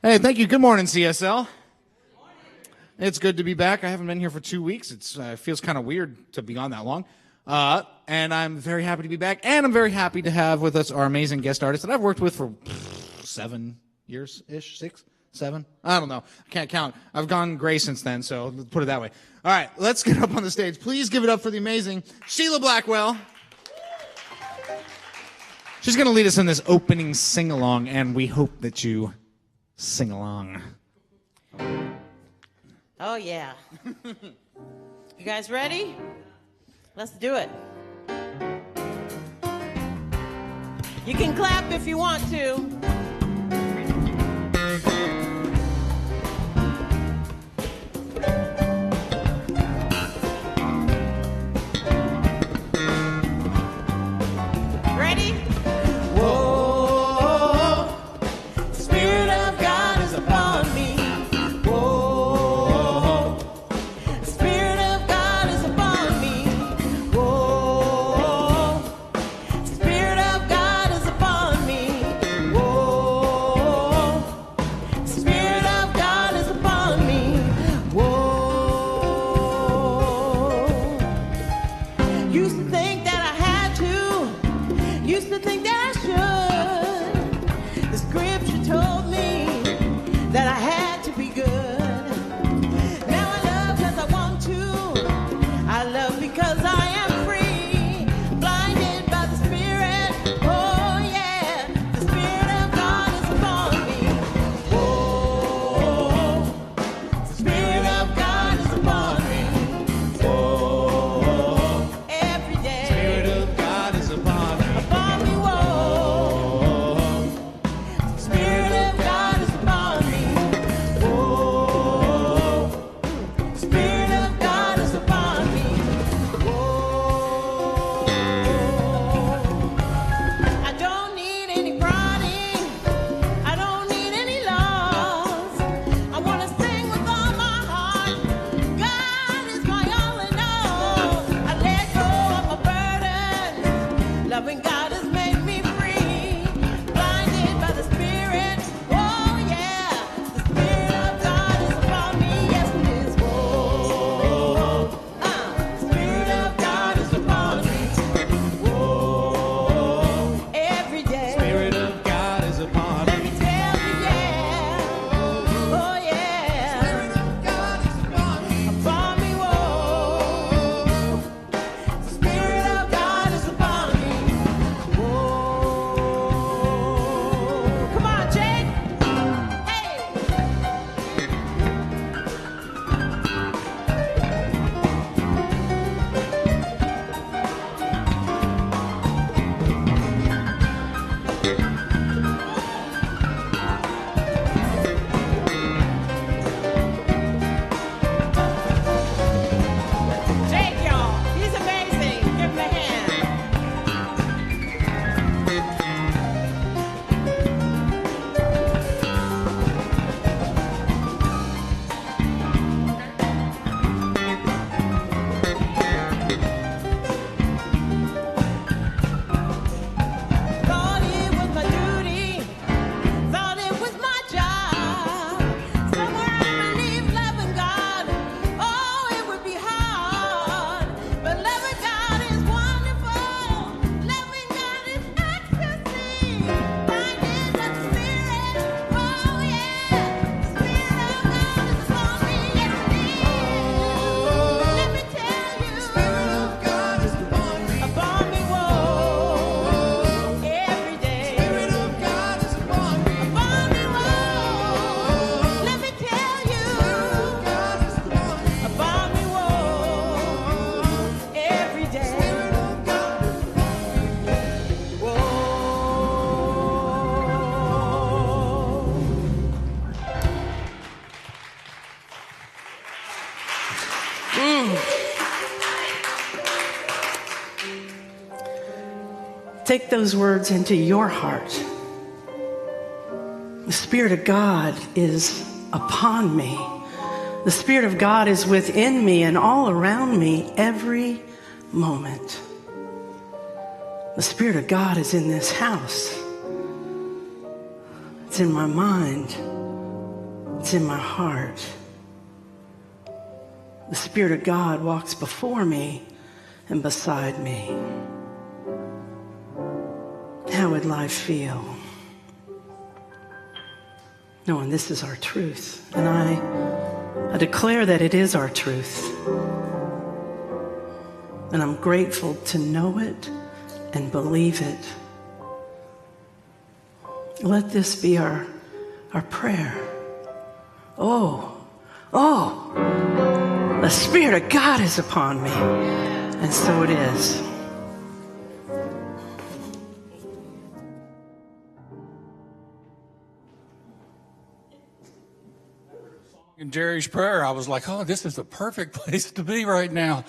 Hey, thank you. Good morning, CSL. It's good to be back. I haven't been here for 2 weeks. It feels kind of weird to be on that long. And I'm very happy to be back. And I'm very happy to have with us our amazing guest artist that I've worked with for 7 years-ish, 6, 7. I don't know. I can't count. I've gone gray since then, so let's put it that way. All right, let's get up on the stage. Please give it up for the amazing Sheila Blackwell. She's going to lead us in this opening sing-along, and we hope that you sing along. Oh, yeah. You guys ready? Let's do it. You can clap if you want to. Ready? Whoa, Spirit of God is upon me. Whoa, Spirit of God is upon me. Whoa, Spirit of God is upon me. Whoa, Spirit take those words into your heart. The Spirit of God is upon me. The Spirit of God is within me and all around me every moment. The Spirit of God is in this house. It's in my mind. It's in my heart. The Spirit of God walks before me and beside me. How would life feel knowing this is our truth? And I declare that it is our truth. And I'm grateful to know it and believe it. Let this be our prayer. Oh, the Spirit of God is upon me. And so it is. In Jeri's prayer, I was like, oh, this is the perfect place to be right now.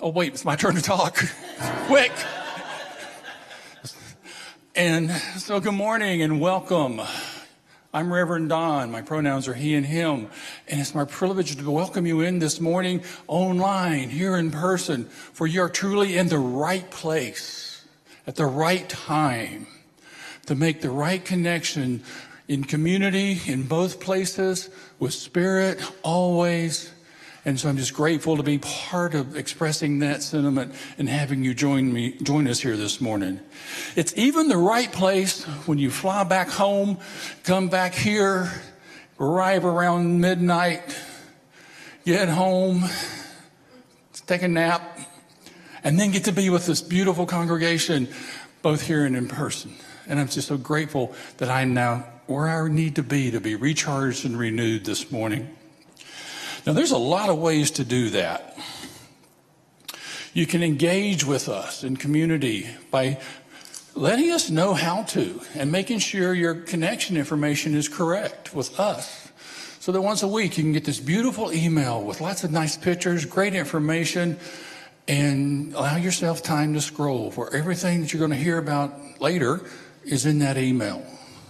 Oh, wait, it's my turn to talk. Quick. And so good morning and welcome. I'm Reverend Don. My pronouns are he and him. And it's my privilege to welcome you in this morning online, here in person, for you are truly in the right place at the right time to make the right connection in community, in both places, with Spirit, always. And so I'm just grateful to be part of expressing that sentiment and having you join us here this morning. It's even the right place when you fly back home, come back here, arrive around midnight, get home, take a nap, and then get to be with this beautiful congregation, both here and in person. And I'm just so grateful that I'm now where I need to be recharged and renewed this morning. Now, there's a lot of ways to do that. You can engage with us in community by letting us know how to and making sure your connection information is correct with us. So that once a week you can get this beautiful email with lots of nice pictures, great information, and allow yourself time to scroll, where everything that you're going to hear about later is in that email.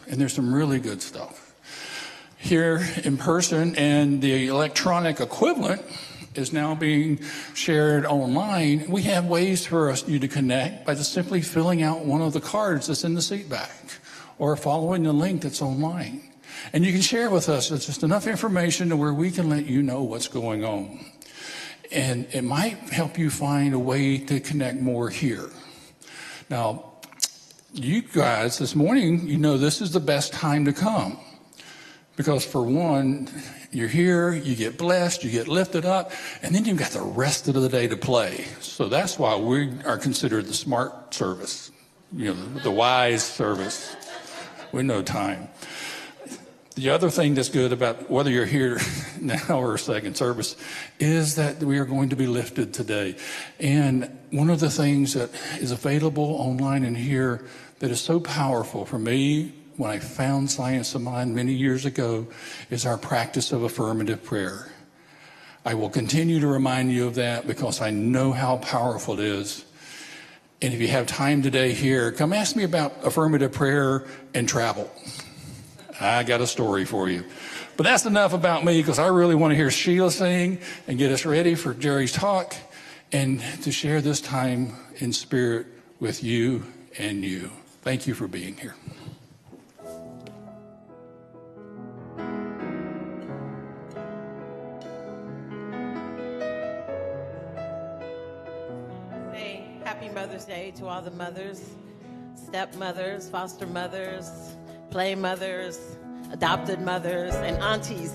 And there's some really good stuff here in person, and the electronic equivalent is now being shared online. We have ways for you to connect by just simply filling out one of the cards that's in the seat back or following the link that's online. And you can share with us just enough information to where we can let you know what's going on. And it might help you find a way to connect more here. Now, you guys, this morning, you know this is the best time to come. Because for one, you're here, you get blessed, you get lifted up, and then you've got the rest of the day to play. So that's why we are considered the smart service, the wise service. We know time. The other thing that's good about whether you're here now or second service is that we are going to be lifted today. And one of the things that is available online and here that is so powerful for me when I found Science of Mind many years ago is our practice of affirmative prayer. I will continue to remind you of that because I know how powerful it is. And if you have time today here, come ask me about affirmative prayer and travel. I got a story for you. But that's enough about me because I really want to hear Sheila sing and get us ready for Jeri's talk and to share this time in spirit with you and you. Thank you for being here. Happy Mother's Day to all the mothers, stepmothers, foster mothers, play mothers, adopted mothers, and aunties.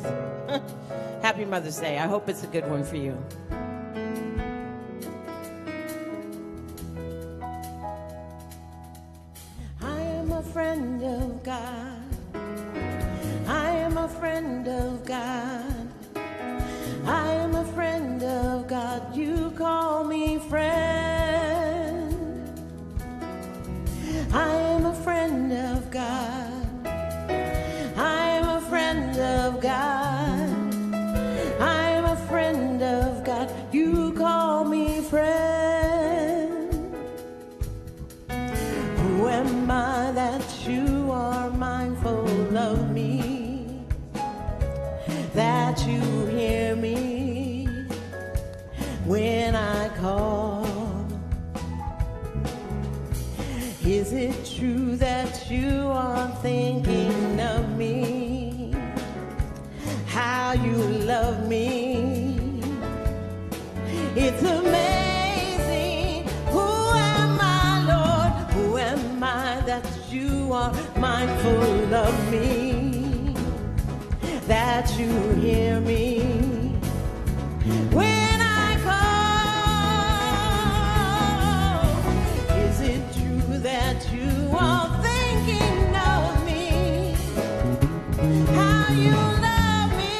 Happy Mother's Day. I hope it's a good one for you. I am a friend of God. I am a friend of God. I am a friend of God. You call me friend. I am a friend of God. I am a friend of God. I am a friend of God. You call me friend. of me, that you hear me when I call. Is it true that you are thinking of me, how you love me? It's amazing. Who am I, Lord? Who am I that you are mindful of me, that you hear me when I call? Is it true that you are thinking of me, how you love me?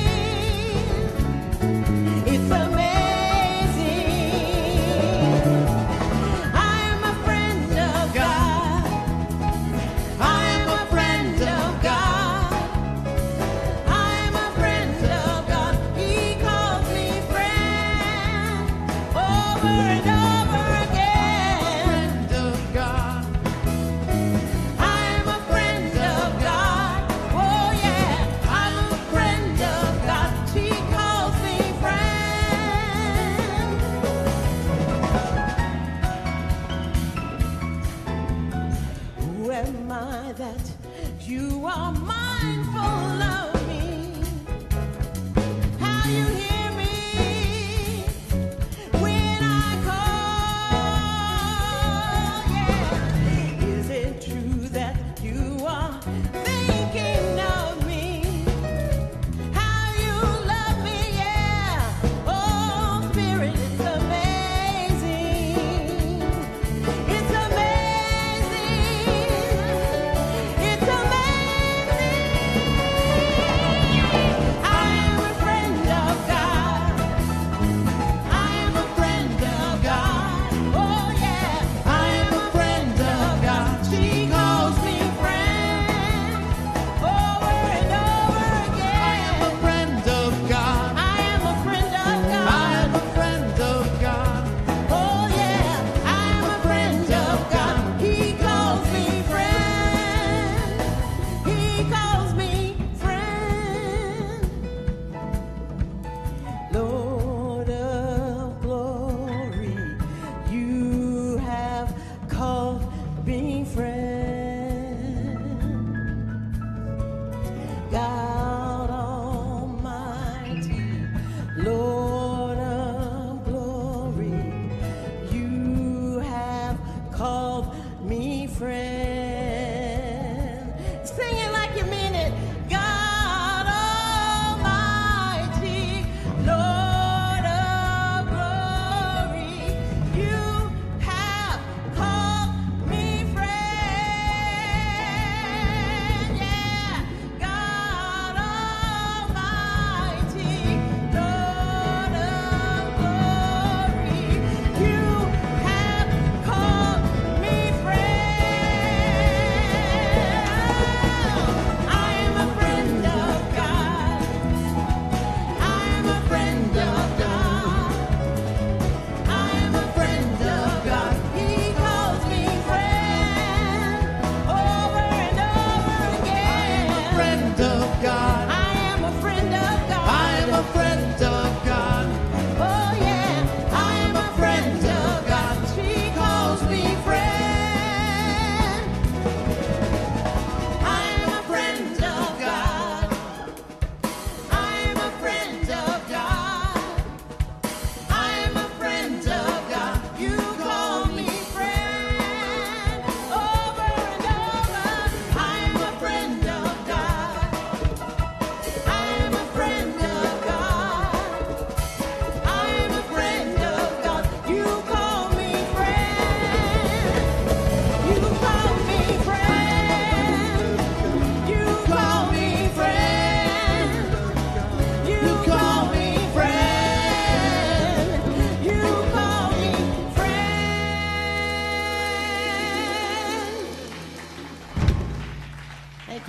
It's amazing. That you are mindful of me, how you hear me when I call. Yeah. Is it true that you are thinking of me, how you love me? Yeah. Oh, Spirit, it's amazing. It's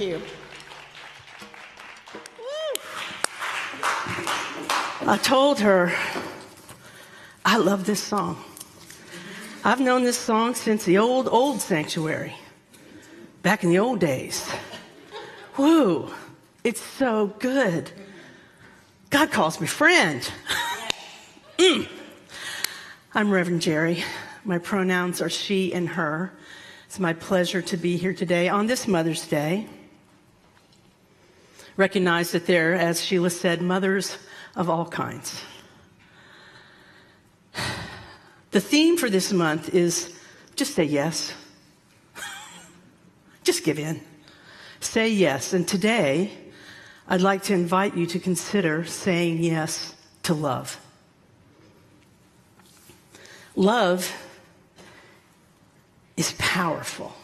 you. I told her, I love this song. I've known this song since the old sanctuary, back in the old days, Woo, it's so good. God calls me friend. I'm Reverend Jeri. My pronouns are she and her. It's my pleasure to be here today on this Mother's Day. Recognize that there, as Sheila said, mothers of all kinds. The theme for this month is just say yes. Just give in. Say yes. And today, I'd like to invite you to consider saying yes to love. Love is powerful.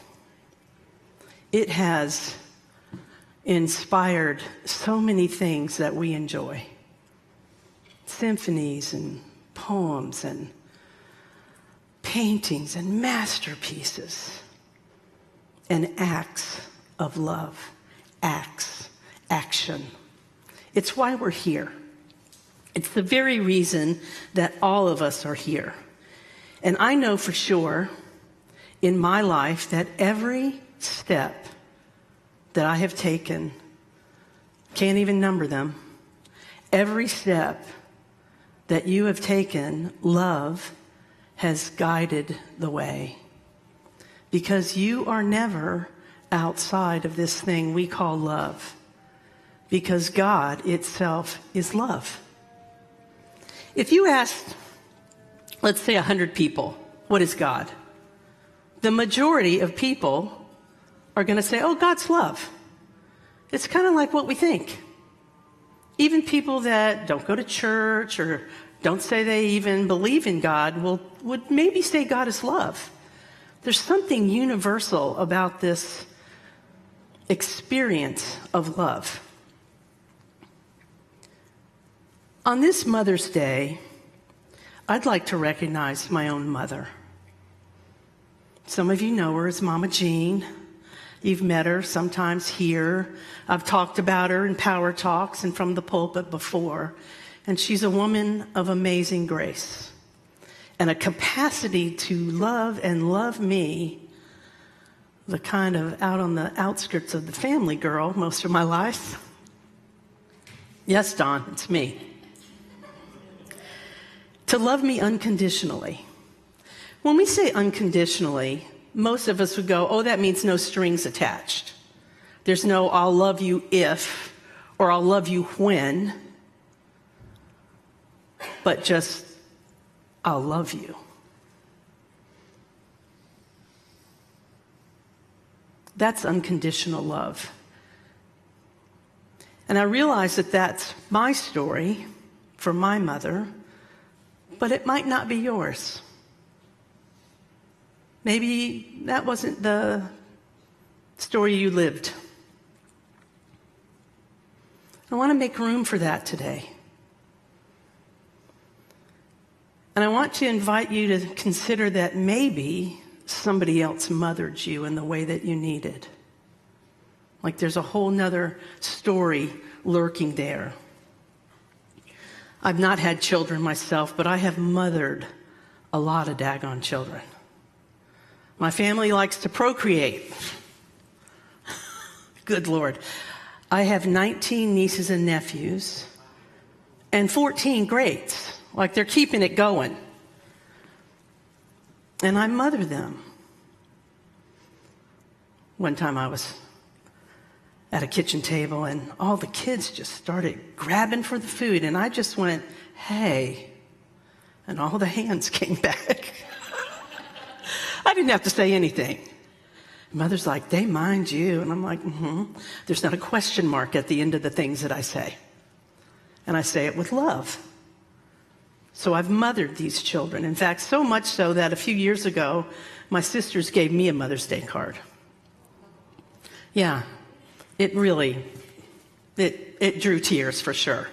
It has inspired so many things that we enjoy. Symphonies and poems and paintings and masterpieces and acts of love. Acts, action. It's why we're here. It's the very reason that all of us are here. And I know for sure in my life that every step that I have taken, can't even number them, every step that you have taken, love has guided the way. Because you are never outside of this thing we call love. Because God itself is love. If you asked, let's say 100 people, what is God? The majority of people are going to say, oh, God's love. It's kind of like what we think. Even people that don't go to church or don't say they even believe in God would maybe say God is love. There's something universal about this experience of love. On this Mother's Day, I'd like to recognize my own mother. Some of you know her as Mama Jean. You've met her sometimes here. I've talked about her in Power Talks and from the pulpit before. And she's a woman of amazing grace and a capacity to love and love me, the kind of out on the outskirts of the family girl most of my life. Yes, Don, it's me. To love me unconditionally. When we say unconditionally, most of us would go, oh, that means no strings attached. There's no I'll love you if or I'll love you when, but just I'll love you. That's unconditional love. And I realize that that's my story for my mother, but it might not be yours. Maybe that wasn't the story you lived. I want to make room for that today. And I want to invite you to consider that maybe somebody else mothered you in the way that you needed. Like there's a whole nother story lurking there. I've not had children myself, but I have mothered a lot of daggone children. My family likes to procreate. Good Lord. I have 19 nieces and nephews and 14 greats. Like they're keeping it going. And I mother them. One time I was at a kitchen table and all the kids just started grabbing for the food and I just went, hey. And all the hands came back. I didn't have to say anything. Mother's like, they mind you. And I'm like, There's not a question mark at the end of the things that I say. And I say it with love. So I've mothered these children. In fact, so much so that a few years ago, my sisters gave me a Mother's Day card. Yeah, it really, it drew tears for sure.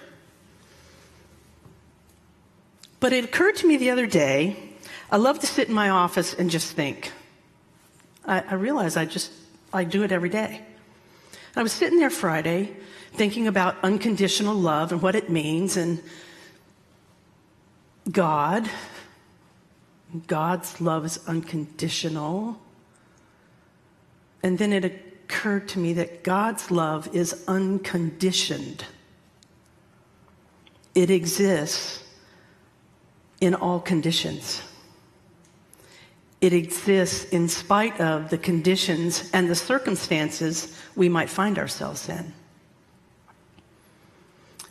But it occurred to me the other day, I love to sit in my office and just think. I realize I do it every day. I was sitting there Friday thinking about unconditional love and what it means and God's love is unconditional. And then it occurred to me that God's love is unconditioned. It exists in all conditions. It exists in spite of the conditions and the circumstances we might find ourselves in.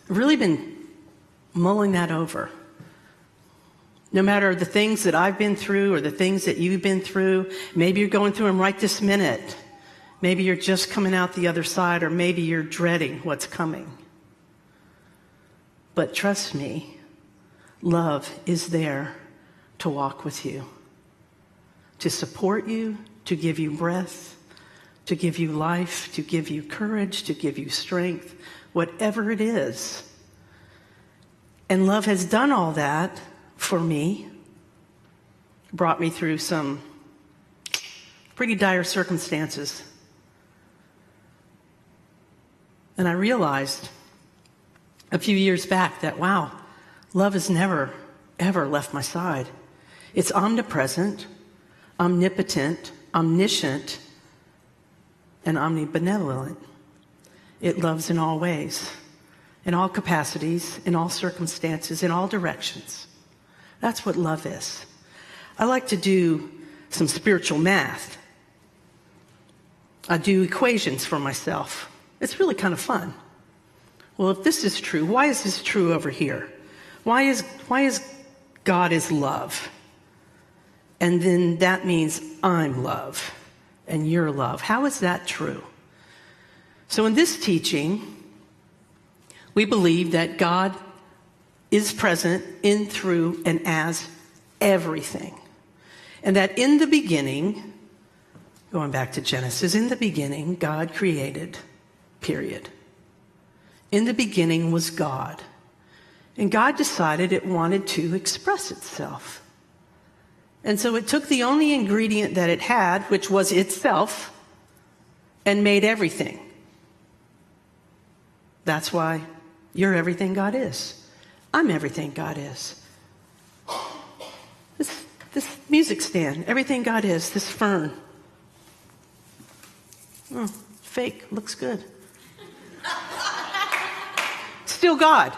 I've really been mulling that over. No matter the things that I've been through or the things that you've been through, maybe you're going through them right this minute. Maybe you're just coming out the other side, or maybe you're dreading what's coming. But trust me, love is there to walk with you, to support you, to give you breath, to give you life, to give you courage, to give you strength, whatever it is. And love has done all that for me, brought me through some pretty dire circumstances. And I realized a few years back that, wow, love has never, ever left my side. It's omnipresent, omnipotent, omniscient, and omnibenevolent. It loves in all ways, in all capacities, in all circumstances, in all directions. That's what love is. I like to do some spiritual math. I do equations for myself. It's really kind of fun. Well, if this is true, why is this true over here? Why is God is love? And then that means I'm love and you're love. How is that true? So in this teaching, we believe that God is present in, through, and as everything. And that in the beginning, going back to Genesis, in the beginning, God created, period. In the beginning was God. And God decided it wanted to express itself. And so it took the only ingredient that it had, which was itself, and made everything. That's why you're everything God is. I'm everything God is. This music stand, everything God is, this fern. Oh, fake, looks good. Still God.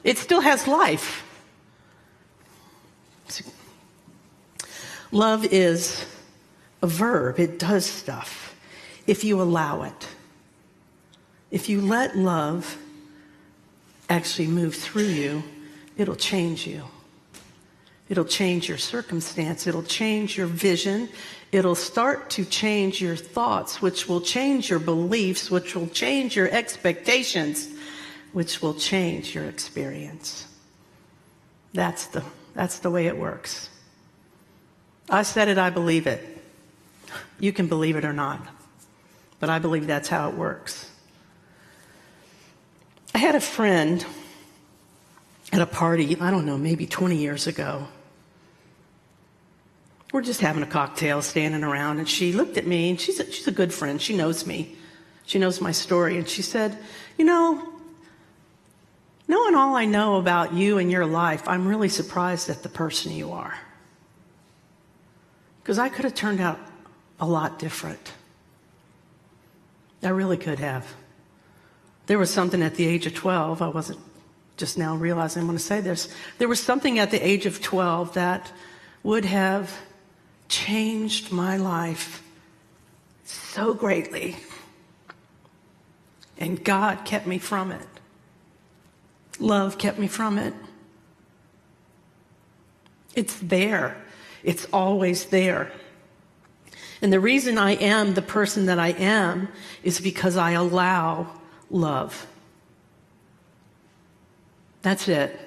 It still has life. Love is a verb. It does stuff if you allow it. If you let love actually move through you, it'll change you. It'll change your circumstance. It'll change your vision. It'll start to change your thoughts, which will change your beliefs, which will change your expectations, which will change your experience. That's the way it works. I said it, I believe it. You can believe it or not, but I believe that's how it works. I had a friend at a party, I don't know, maybe 20 years ago. We're just having a cocktail, standing around, and she looked at me, and she's a good friend. She knows me. She knows my story, and she said, you know, knowing all I know about you and your life, I'm really surprised at the person you are. Because I could have turned out a lot different. I really could have. There was something at the age of 12, I wasn't just now realizing I'm going to say this. There was something at the age of 12 that would have changed my life so greatly. And God kept me from it. Love kept me from it. It's there. It's always there. And the reason I am the person that I am is because I allow love. That's it.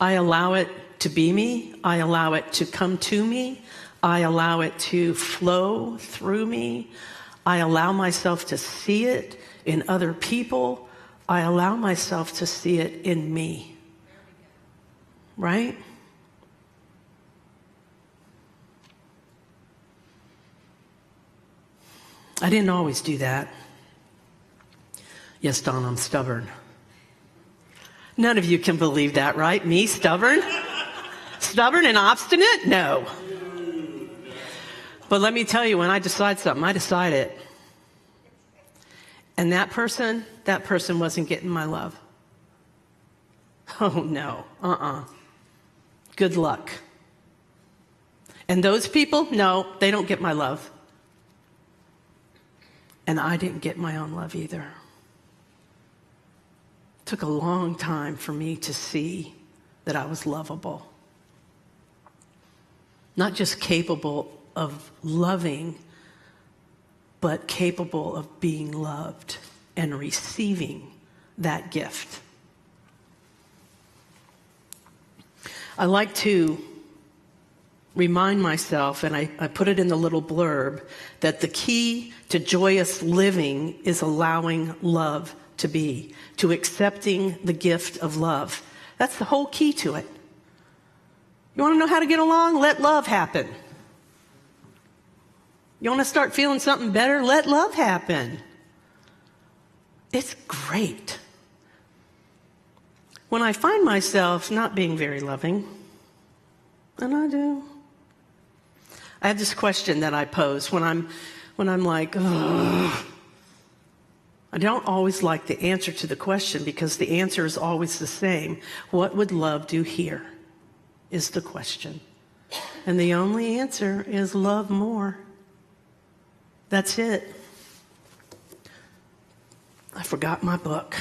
I allow it to be me. I allow it to come to me. I allow it to flow through me. I allow myself to see it in other people. I allow myself to see it in me. Right? I didn't always do that. Yes, Don, I'm stubborn. None of you can believe that, right? Me, stubborn? Stubborn and obstinate? No. But let me tell you, when I decide something, I decide it. And that person wasn't getting my love. Oh, no. Good luck. And those people, no, they don't get my love. And I didn't get my own love either. It took a long time for me to see that I was lovable. Not just capable of loving, but capable of being loved and receiving that gift. I like to remind myself, and I put it in the little blurb, that the key to joyous living is allowing love to be, to accepting the gift of love. That's the whole key to it. You want to know how to get along? Let love happen. You want to start feeling something better? Let love happen. It's great. When I find myself not being very loving, and I do, I have this question that I pose when I'm like, ugh. I don't always like the answer to the question because the answer is always the same. What would love do here? Is the question. And the only answer is love more. That's it. I forgot my book.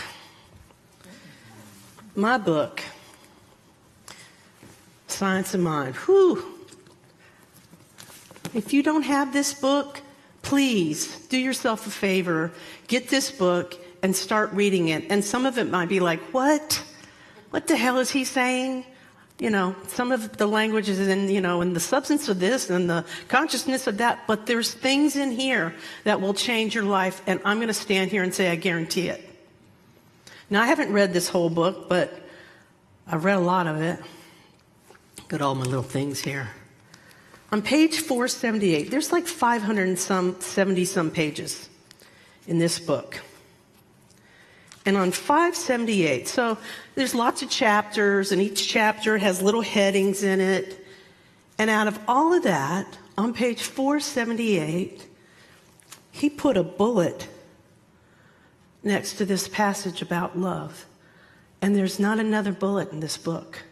My book, Science of Mind. Whew. If you don't have this book, please do yourself a favor. Get this book and start reading it. And some of it might be like, what? What the hell is he saying? You know, some of the language is in, in the substance of this and the consciousness of that. But there's things in here that will change your life. And I'm going to stand here and say, I guarantee it. Now, I haven't read this whole book, but I've read a lot of it. Got all my little things here. On page 478, there's like 570 some pages in this book. And on 578, so there's lots of chapters, and each chapter has little headings in it. And out of all of that, on page 478, he put a bullet next to this passage about love. And there's not another bullet in this book.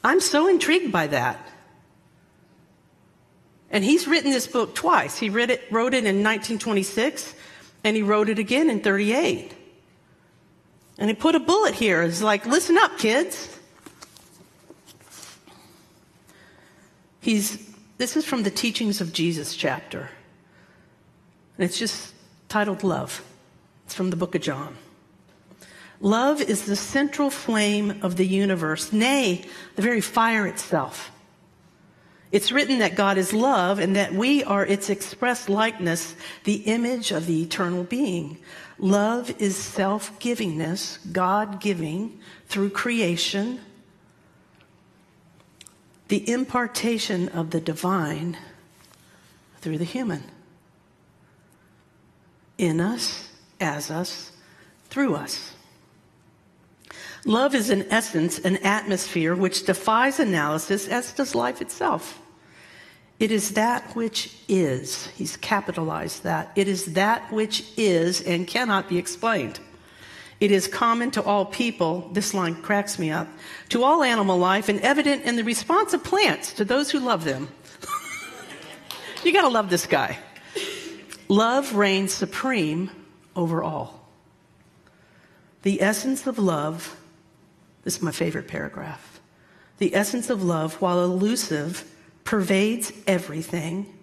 I'm so intrigued by that. And he's written this book twice. He wrote it in 1926, and he wrote it again in 38. And he put a bullet here. It's like, listen up, kids. This is from the Teachings of Jesus chapter. And it's just titled Love. It's from the book of John. Love is the central flame of the universe, nay, the very fire itself. It's written that God is love and that we are its express likeness, the image of the eternal being. Love is self-givingness, God-giving through creation, the impartation of the divine through the human. In us, as us, through us. Love is in essence an atmosphere which defies analysis, as does life itself. It is that which is. He's capitalized that. It is that which is and cannot be explained. It is common to all people, this line cracks me up, to all animal life and evident in the response of plants to those who love them. You gotta love this guy. Love reigns supreme over all. The essence of love, this is my favorite paragraph. The essence of love, while elusive, pervades everything,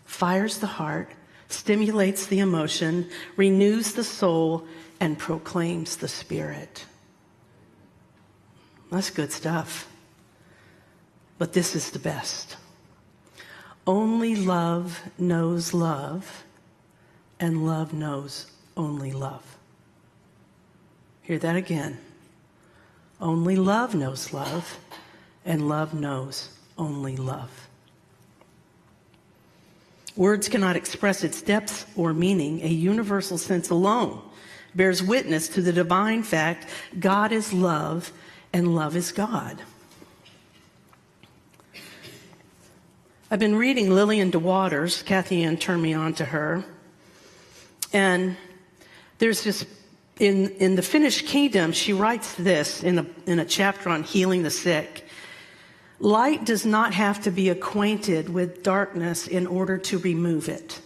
fires the heart, stimulates the emotion, renews the soul, and proclaims the spirit. That's good stuff. But this is the best. Only love knows love, and love knows only love. Hear that again. Only love knows love, and love knows only love. Words cannot express its depth or meaning. A universal sense alone bears witness to the divine fact God is love and love is God. I've been reading Lillian DeWatters. Kathy Ann turned me on to her. And there's this, in the Finnish Kingdom, she writes this in a chapter on healing the sick. Light does not have to be acquainted with darkness in order to remove it.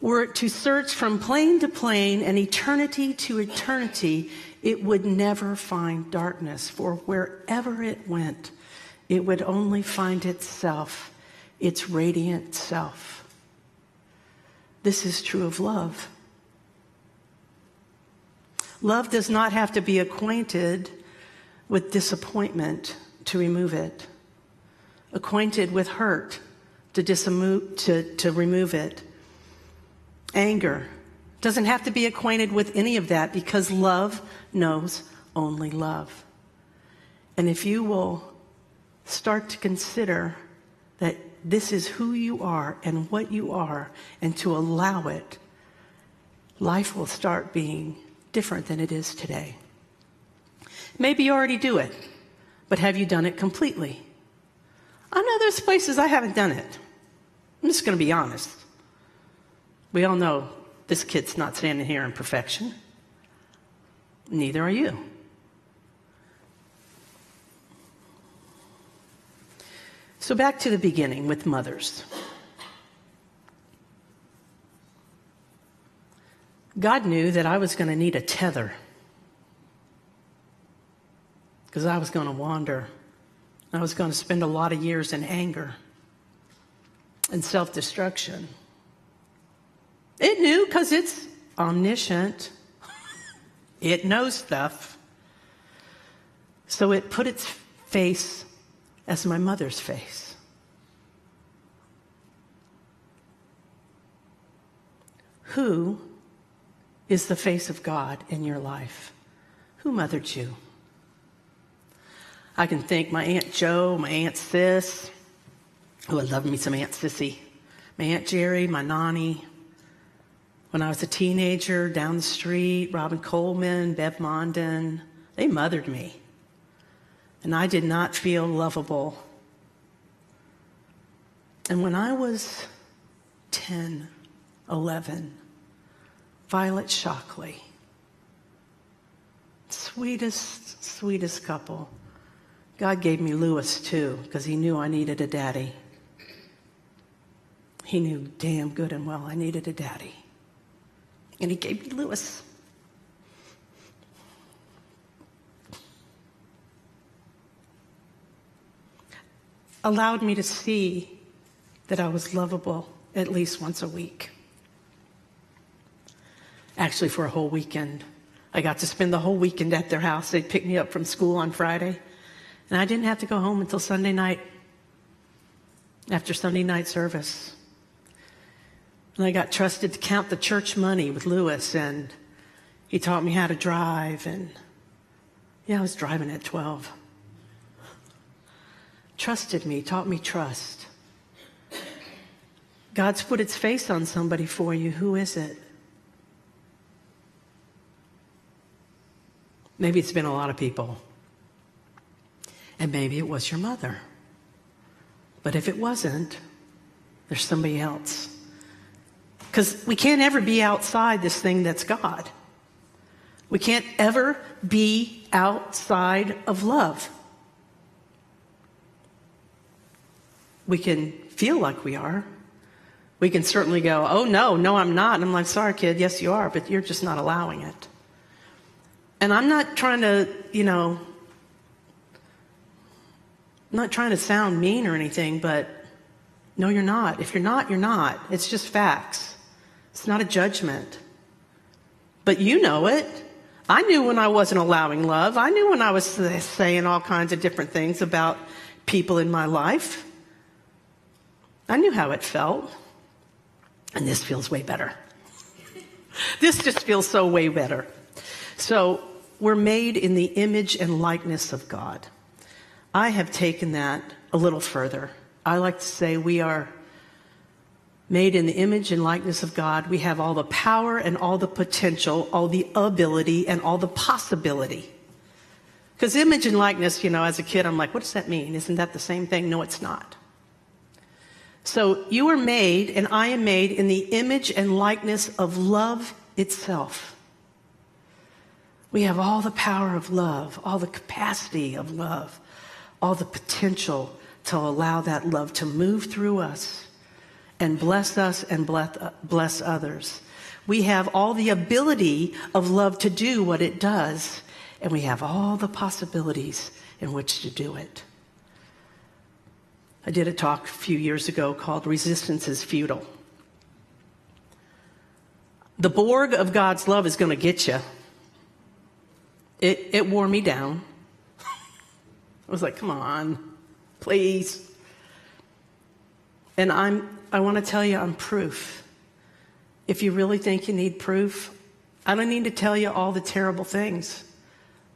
Were it to search from plane to plane and eternity to eternity, it would never find darkness, for wherever it went, it would only find itself, its radiant self. This is true of love. Love does not have to be acquainted with disappointment to remove it, acquainted with hurt to remove it. Anger doesn't have to be acquainted with any of that, because love knows only love. And if you will start to consider that this is who you are and what you are, and to allow it, life will start being different than it is today. Maybe you already do it, but have you done it completely? I know there's places I haven't done it. I'm just going to be honest. We all know this kid's not standing here in perfection. Neither are you. So back to the beginning with mothers. God knew that I was going to need a tether, because I was going to wander. I was going to spend a lot of years in anger and self-destruction. It knew, because it's omniscient. It knows stuff. So it put its face as my mother's face. Who is the face of God in your life? Who mothered you? I can think my Aunt Jo, my Aunt Sis. Oh, I love me some Aunt Sissy. My Aunt Jeri, my Nani. When I was a teenager, down the street, Robin Coleman, Bev Mondin, they mothered me. And I did not feel lovable. And when I was 10, 11, Violet Shockley, sweetest, sweetest couple. God gave me Lewis too, because he knew I needed a daddy. He knew damn good and well I needed a daddy. And he gave me Lewis. Allowed me to see that I was lovable at least once a week. Actually, for a whole weekend. I got to spend the whole weekend at their house. They'd pick me up from school on Friday, and I didn't have to go home until Sunday night, after Sunday night service. And I got trusted to count the church money with Lewis, and he taught me how to drive, and I was driving at 12. Trusted me, taught me trust. God's put its face on somebody for you. Who is it? Maybe it's been a lot of people. And maybe it was your mother. But if it wasn't, there's somebody else. Because we can't ever be outside this thing that's God. We can't ever be outside of love. We can feel like we are. We can certainly go, oh, no, I'm not. And I'm like, sorry, kid, yes, you are, but you're just not allowing it. And I'm not trying to, I'm not trying to sound mean or anything, but no, you're not. If you're not, you're not. It's just facts. It's not a judgment. But you know it. I knew when I wasn't allowing love. I knew when I was saying all kinds of different things about people in my life. I knew how it felt. And this feels way better. This just feels so way better. So we're made in the image and likeness of God. I have taken that a little further. I like to say we are made in the image and likeness of God. We have all the power and all the potential, all the ability and all the possibility. Because image and likeness, as a kid, I'm like, what does that mean? Isn't that the same thing? No, it's not. So you are made, and I am made in the image and likeness of love itself. We have all the power of love, all the capacity of love, all the potential to allow that love to move through us and bless us and bless others. We have all the ability of love to do what it does, and we have all the possibilities in which to do it. I did a talk a few years ago called Resistance is Futile. The Borg of God's love is going to get you. It wore me down. I was like, come on, please. And I want to tell you, I'm proof. If you really think you need proof, I don't need to tell you all the terrible things,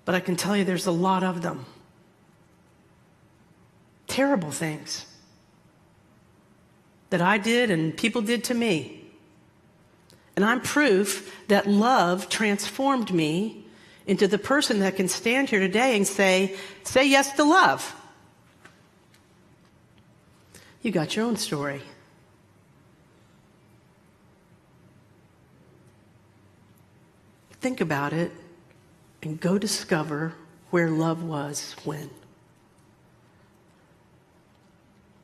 but I can tell you there's a lot of them. Terrible things that I did and people did to me. And I'm proof that love transformed me into the person that can stand here today and say yes to love. You got your own story. Think about it and go discover where love was when.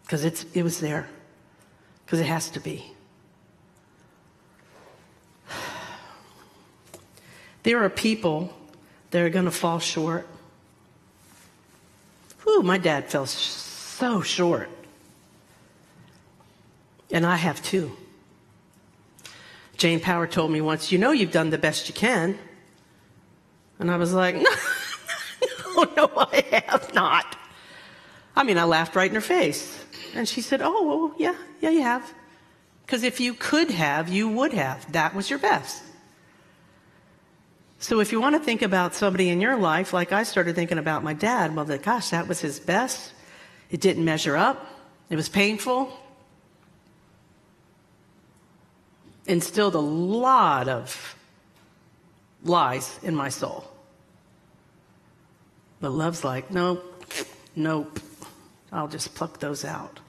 Because it was there. Because it has to be. There are people that are going to fall short. Whew, my dad fell so short. And I have too. Jane Power told me once, you've done the best you can. And I was like, no, I have not. I laughed right in her face. And she said, oh, well, yeah, you have. Because if you could have, you would have. That was your best. So if you want to think about somebody in your life, like I started thinking about my dad, well, gosh, that was his best. It didn't measure up. It was painful. Instilled a lot of lies in my soul. But love's like, nope. I'll just pluck those out.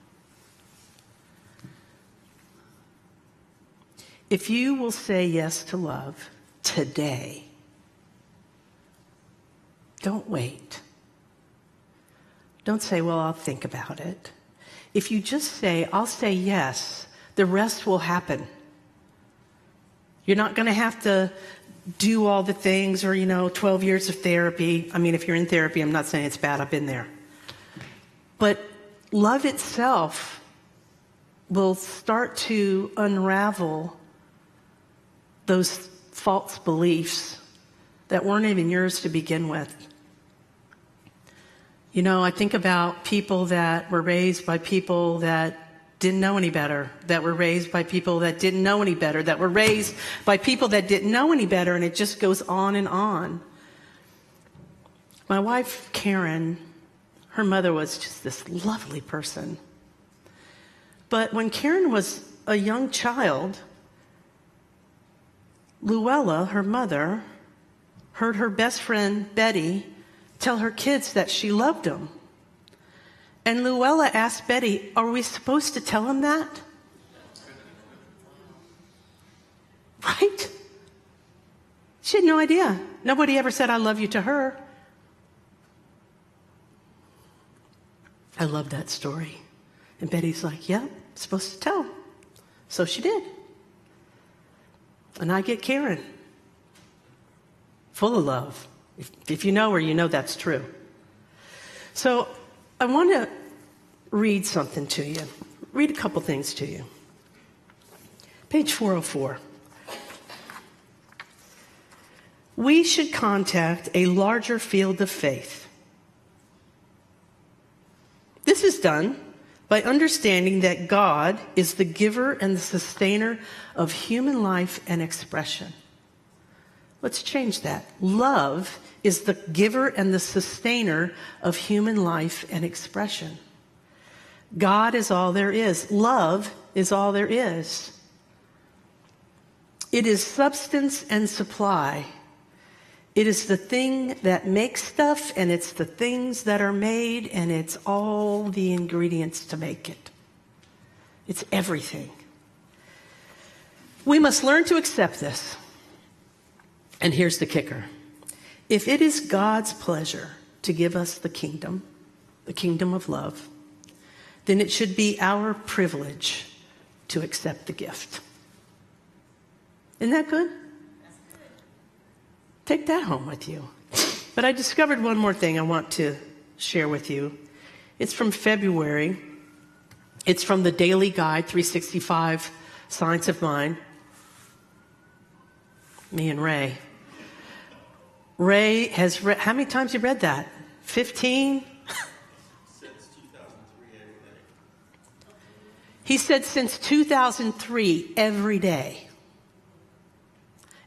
If you will say yes to love today, don't wait. Don't say, well, I'll think about it. If you just say, I'll say yes, the rest will happen. You're not going to have to do all the things or, 12 years of therapy. If you're in therapy, I'm not saying it's bad. I've been there. But love itself will start to unravel those false beliefs that weren't even yours to begin with. I think about people that were raised by people that didn't know any better, that were raised by people that didn't know any better, that were raised by people that didn't know any better, and it just goes on and on. My wife, Karen, her mother was just this lovely person. But when Karen was a young child, Luella, her mother, heard her best friend, Betty, tell her kids that she loved them. And Luella asked Betty, are we supposed to tell him that? Right? She had no idea. Nobody ever said, I love you to her. I love that story. And Betty's like, yeah, supposed to tell. So she did. And I get Karen. Full of love. If you know her, you know that's true. So I want to read something to you. Read a couple things to you. Page 404. We should contact a larger field of faith. This is done by understanding that God is the giver and the sustainer of human life and expression. Let's change that. Love is the giver and the sustainer of human life and expression. God is all there is. Love is all there is. It is substance and supply. It is the thing that makes stuff, and it's the things that are made, and it's all the ingredients to make it. It's everything. We must learn to accept this. And here's the kicker. If it is God's pleasure to give us the kingdom of love, then it should be our privilege to accept the gift. Isn't that good? Take that home with you. But I discovered one more thing I want to share with you. It's from February. It's from the Daily Guide, 365 Science of Mind. Me and Ray. Ray has read, how many times you read that? 15? Since 2003, every day. He said since 2003, every day.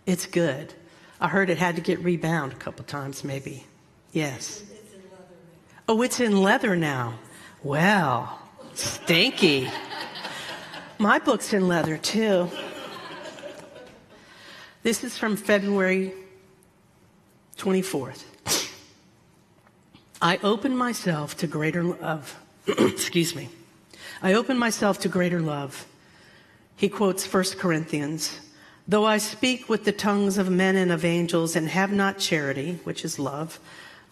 It's good. I heard it had to get rebound a couple times, maybe. Yes. It's in leather now. Oh, it's in leather now. Well, stinky. My book's in leather, too. This is from February 24th. I open myself to greater love. Excuse me. I open myself to greater love. He quotes 1 Corinthians. Though I speak with the tongues of men and of angels and have not charity, which is love,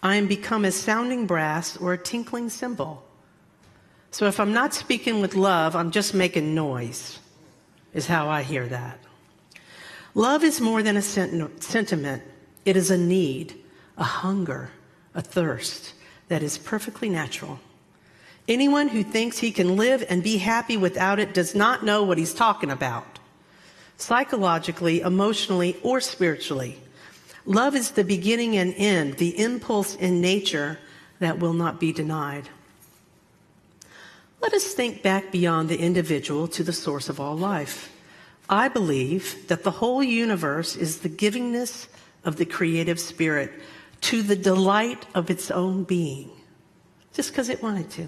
I am become a sounding brass or a tinkling cymbal. So if I'm not speaking with love, I'm just making noise, is how I hear that. Love is more than a sentiment. It is a need, a hunger, a thirst that is perfectly natural. Anyone who thinks he can live and be happy without it does not know what he's talking about. Psychologically, emotionally, or spiritually, love is the beginning and end, the impulse in nature that will not be denied. Let us think back beyond the individual to the source of all life. I believe that the whole universe is the givingness of the creative spirit to the delight of its own being, just because it wanted to,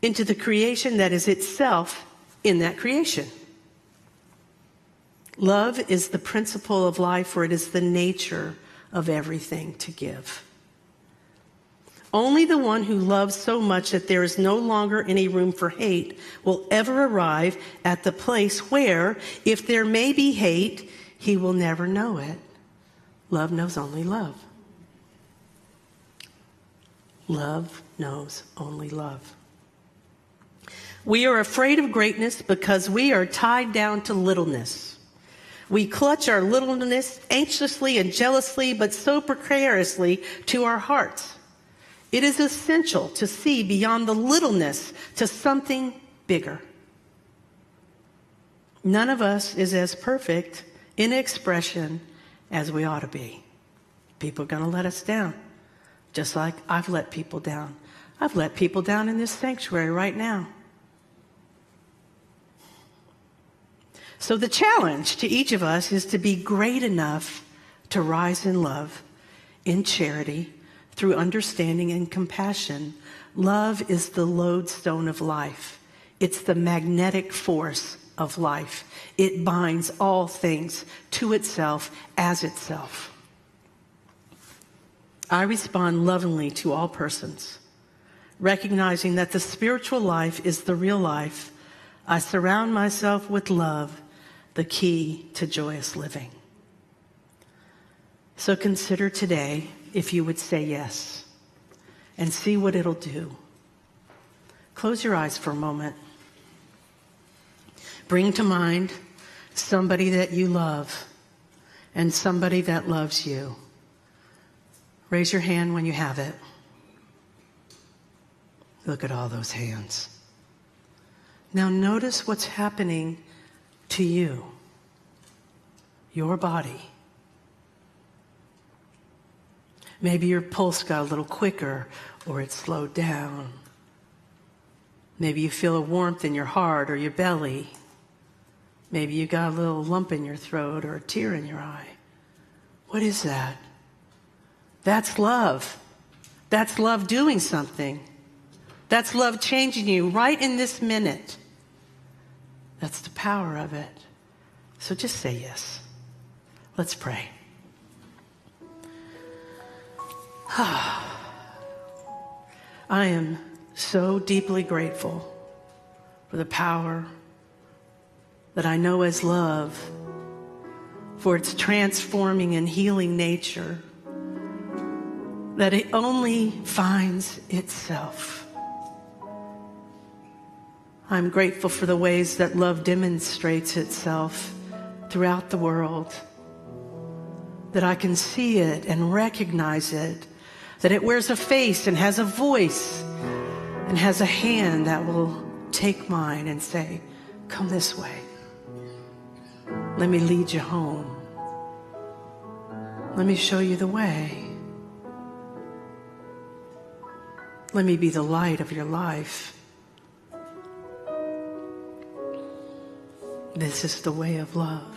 into the creation that is itself in that creation. Love is the principle of life, for it is the nature of everything to give. Only the one who loves so much that there is no longer any room for hate will ever arrive at the place where, if there may be hate, he will never know it. Love knows only love. Love knows only love. We are afraid of greatness because we are tied down to littleness. We clutch our littleness anxiously and jealously, but so precariously to our hearts. It is essential to see beyond the littleness to something bigger. None of us is as perfect in expression as we ought to be. People are going to let us down, just like I've let people down. I've let people down in this sanctuary right now. So the challenge to each of us is to be great enough to rise in love, in charity, through understanding and compassion. Love is the lodestone of life. It's the magnetic force of life. It binds all things to itself as itself. I respond lovingly to all persons, recognizing that the spiritual life is the real life. I surround myself with love, the key to joyous living. So consider today if you would say yes and see what it'll do. Close your eyes for a moment. Bring to mind somebody that you love and somebody that loves you. Raise your hand when you have it. Look at all those hands. Now notice what's happening to you, your body. Maybe your pulse got a little quicker or it slowed down. Maybe you feel a warmth in your heart or your belly. Maybe you got a little lump in your throat or a tear in your eye. What is that? That's love. That's love doing something. That's love changing you right in this minute. That's the power of it. So just say yes. Let's pray. I am so deeply grateful for the power that I know as love, for its transforming and healing nature, that it only finds itself. I'm grateful for the ways that love demonstrates itself throughout the world, that I can see it and recognize it, that it wears a face and has a voice and has a hand that will take mine and say, come this way. Let me lead you home. Let me show you the way. Let me be the light of your life. This is the way of love.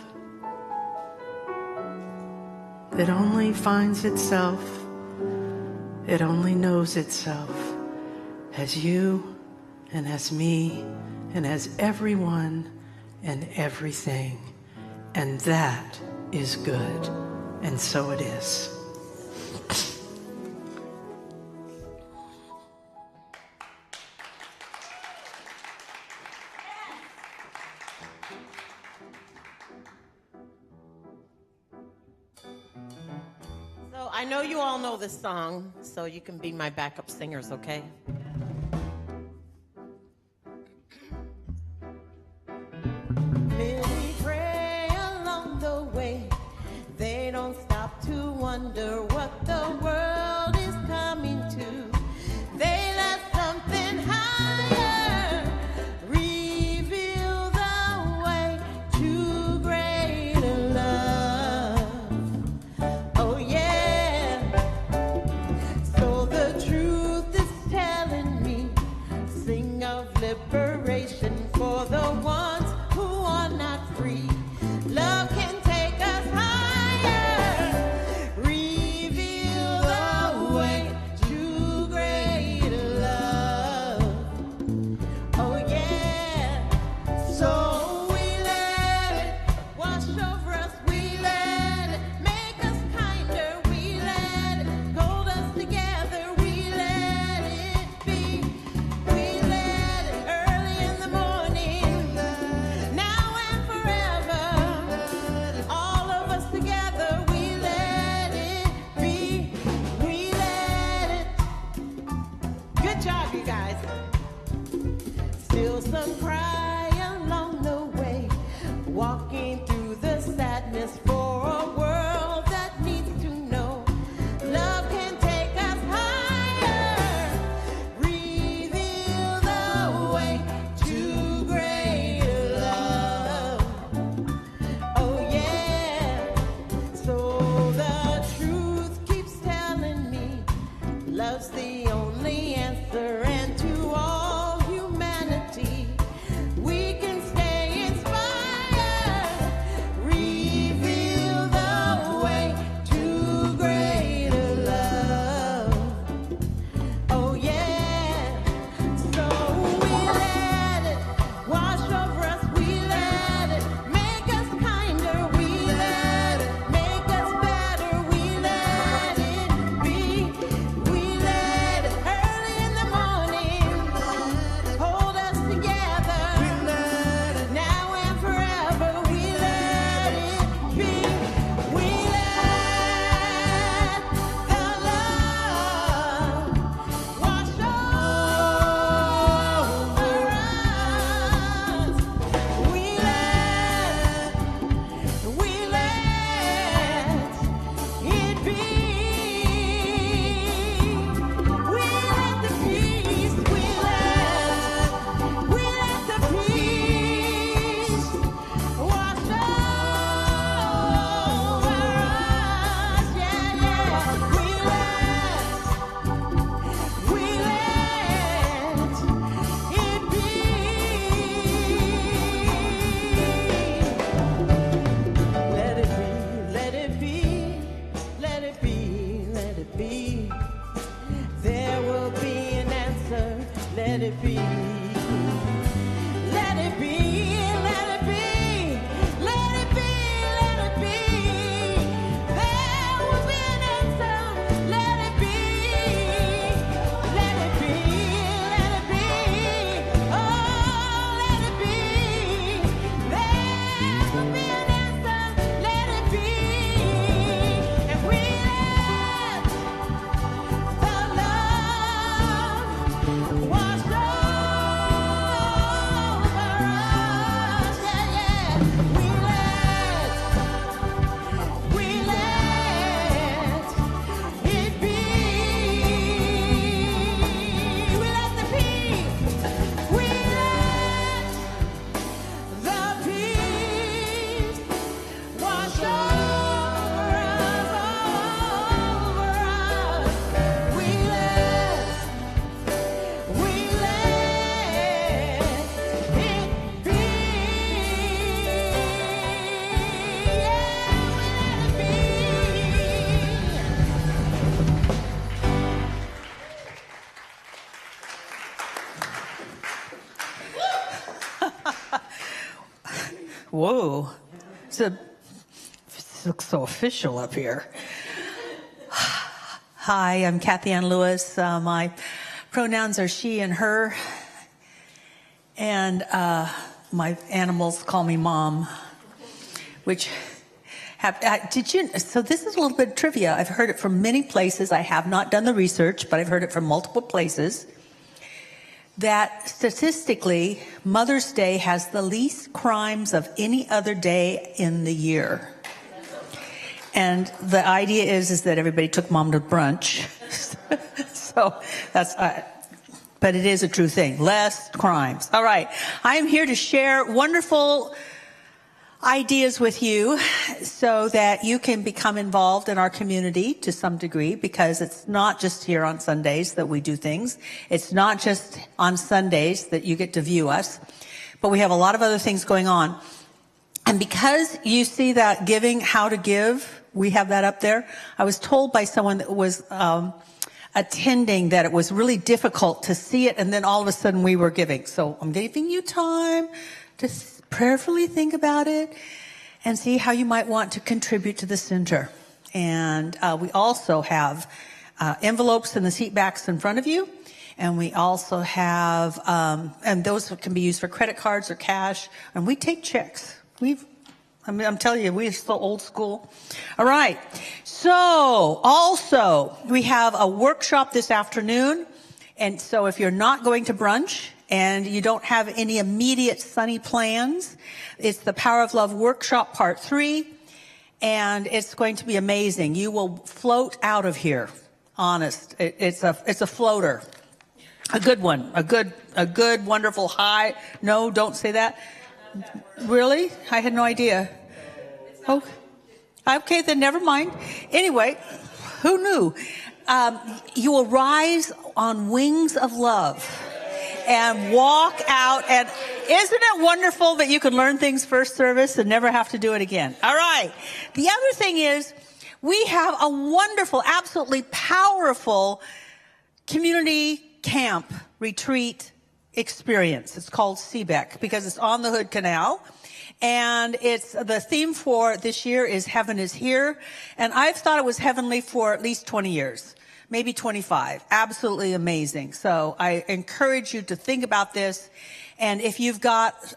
It only finds itself, it only knows itself as you and as me and as everyone and everything. And that is good. And so it is. So I know you all know this song, so you can be my backup singers, okay? Many pray along the way. They don't stop to wonder what the world is coming to. They let something higher reveal the way to greater love. Oh yeah. So the truth is telling me, sing of liberation for the ones who are not free. Love can take us higher, reveal the way to greater love. Oh yeah. So we let it wash over us, we let it make us kinder, we let it hold us together, we let it be, we let it early in the morning, now and forever, all of us together, we let it be, we let it. Good job, you guys. Still some cry along the way, walking through the sadness for a world that needs to know love can take us higher, reveal the way to greater love. Oh yeah. So the truth keeps telling me love's the only answer, and to all humanity we can stay inspired, reveal the way to greater love. Oh yeah. So we let it wash over us, we let it make us kinder, we let it make us better, we let it be, we let it early in the morning hold us together, now and forever, we let it be, we let the love wash over us, we let it be, we let the peace, we let the peace wash over us, yeah, yeah, we let it be. Let it be, let it be, let it be, let it be. There will be an answer, let it be. Let it be, let it be, let it be, let it be. There will be an answer, let it be. Let it be, let it be. Oh, Whoa. It looks so official up here. Hi, I'm Kathy Ann Lewis. My pronouns are she and her. And my animals call me Mom, which so this is a little bit of trivia. I've heard it from many places. I have not done the research, but I've heard it from multiple places, that statistically, Mother's Day has the least crimes of any other day in the year. And the idea is that everybody took Mom to brunch. So that's, but it is a true thing. Less crimes. All right. I am here to share wonderful ideas with you so that you can become involved in our community to some degree, because it's not just here on Sundays that we do things. It's not just on Sundays that you get to view us, but we have a lot of other things going on. And because you see that giving, how to give, we have that up there. I was told by someone that was attending that it was really difficult to see it, and then all of a sudden we were giving. So I'm giving you time to prayerfully think about it and see how you might want to contribute to the center. And we also have envelopes in the seat backs in front of you. And we also have, and those can be used for credit cards or cash. And we take checks. I'm telling you, we're so old school. All right. So also we have a workshop this afternoon. And so if you're not going to brunch, and you don't have any immediate sunny plans, it's the Power of Love Workshop Part 3, and it's going to be amazing. You will float out of here. Honest, it's a floater, a good one, a good, wonderful high. No, don't say that. Really? I had no idea. Oh, okay, then never mind. Anyway, who knew? You will rise on wings of love and walk out. And isn't it wonderful that you can learn things first service and never have to do it again? All right. The other thing is we have a wonderful, absolutely powerful community camp retreat experience. It's called CBEC because it's on the Hood Canal. And it's the theme for this year is Heaven is Here. And I've thought it was heavenly for at least 20 years. Maybe 25. Absolutely amazing. So I encourage you to think about this. And if you've got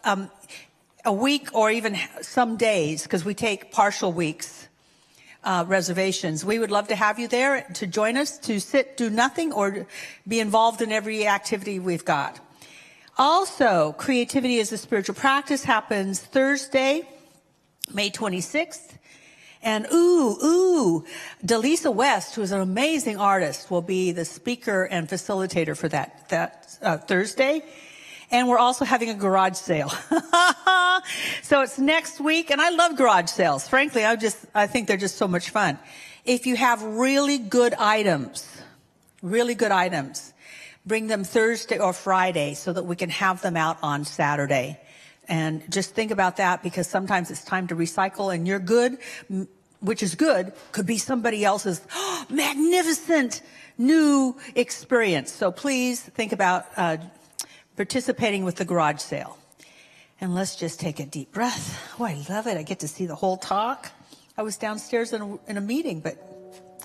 a week or even some days, because we take partial weeks reservations, we would love to have you there to join us, to sit, do nothing, or be involved in every activity we've got. Also, Creativity is a Spiritual Practice happens Thursday, May 26th. And Delisa West, who is an amazing artist, will be the speaker and facilitator for that Thursday. And we're also having a garage sale. So it's next week, and I love garage sales. Frankly, I think they're just so much fun. If you have really good items, bring them Thursday or Friday so that we can have them out on Saturday. And just think about that, because sometimes it's time to recycle, and your good, which is good, could be somebody else's magnificent new experience. So please think about participating with the garage sale. And let's just take a deep breath. Oh, I love it. I get to see the whole talk. I was downstairs in a meeting, but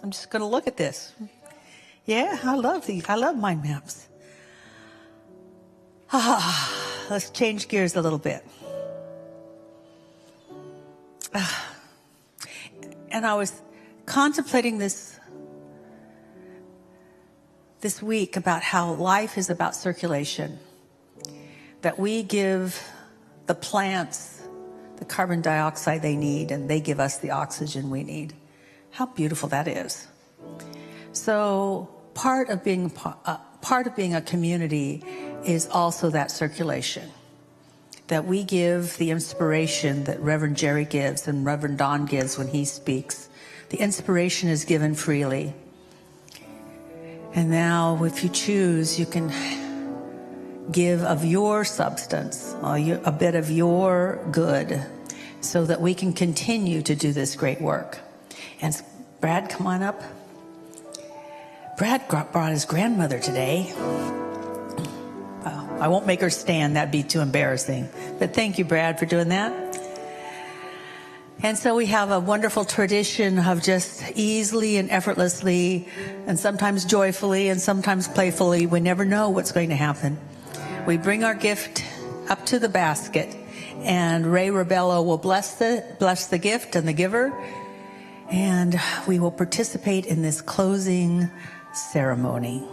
I'm just going to look at this. Yeah, I love these. I love mind maps. Let's change gears a little bit. And I was contemplating this week about how life is about circulation. That we give the plants the carbon dioxide they need, and they give us the oxygen we need. How beautiful that is. So part of being a community is also that circulation, that we give the inspiration that Reverend Jeri gives and Reverend Don gives when he speaks. The inspiration is given freely. And now, if you choose, you can give of your substance, a bit of your good, so that we can continue to do this great work. And Brad, come on up. Brad brought his grandmother today. I won't make her stand. That'd be too embarrassing. But thank you, Brad, for doing that. And so we have a wonderful tradition of just easily and effortlessly, and sometimes joyfully and sometimes playfully, we never know what's going to happen. We bring our gift up to the basket, and Ray Rebello will bless the gift and the giver, and we will participate in this closing ceremony.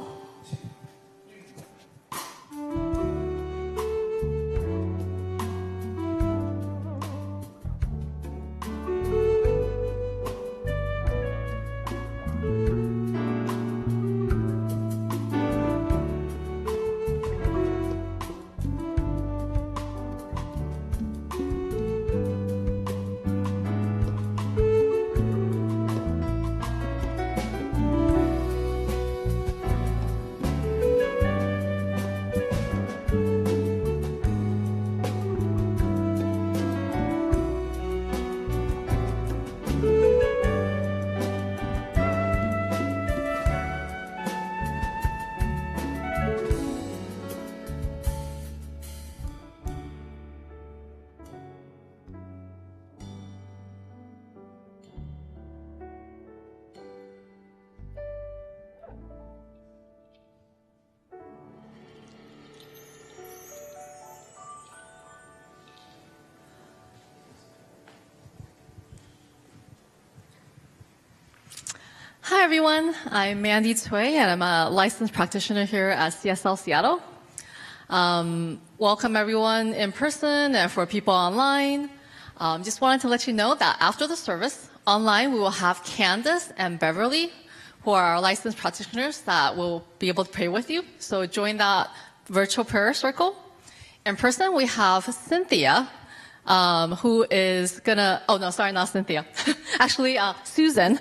Hi everyone, I'm Mandy Tsui and I'm a licensed practitioner here at CSL Seattle. Welcome everyone in person and for people online. Just wanted to let you know that after the service, online we will have Candace and Beverly, who are our licensed practitioners that will be able to pray with you. So join that virtual prayer circle. In person, we have Cynthia, who is gonna, oh no, sorry, not Cynthia. Actually, Susan.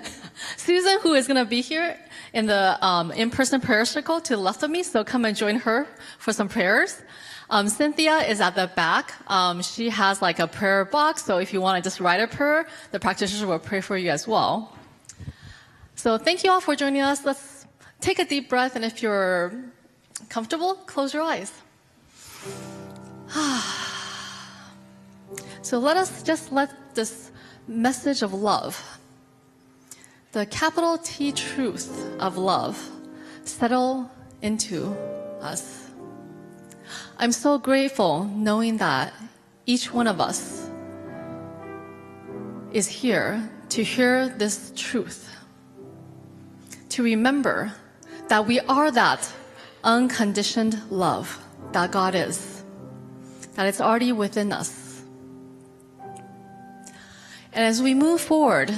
Susan, who is gonna be here in the in-person prayer circle to the left of me, so come and join her for some prayers. Cynthia is at the back. She has like a prayer box, so if you wanna just write a prayer, the practitioners will pray for you as well. So thank you all for joining us. Let's take a deep breath, and if you're comfortable, close your eyes. So let us just let this message of love, the capital T truth of love, settle into us. I'm so grateful knowing that each one of us is here to hear this truth, to remember that we are that unconditioned love that God is, that it's already within us. And as we move forward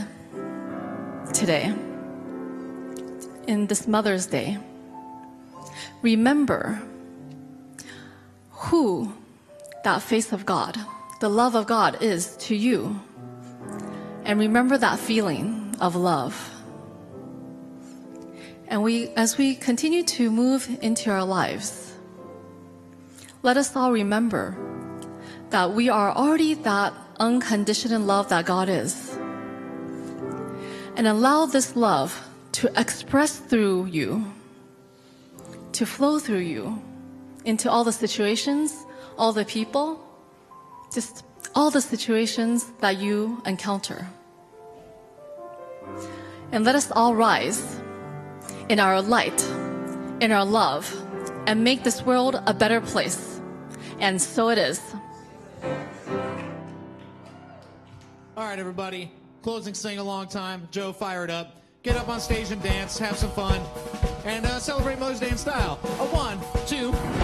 today, in this Mother's Day, remember who that face of God, the love of God is to you. And remember that feeling of love. And as we continue to move into our lives, let us all remember that we are already that unconditioned love that God is. And allow this love to express through you, to flow through you into all the situations, all the people, just all the situations that you encounter. And let us all rise in our light, in our love, and make this world a better place. And so it is. All right, everybody. Closing sing-along time. Joe fired up. Get up on stage and dance. Have some fun. And celebrate Mother's Day in style. A 1, 2...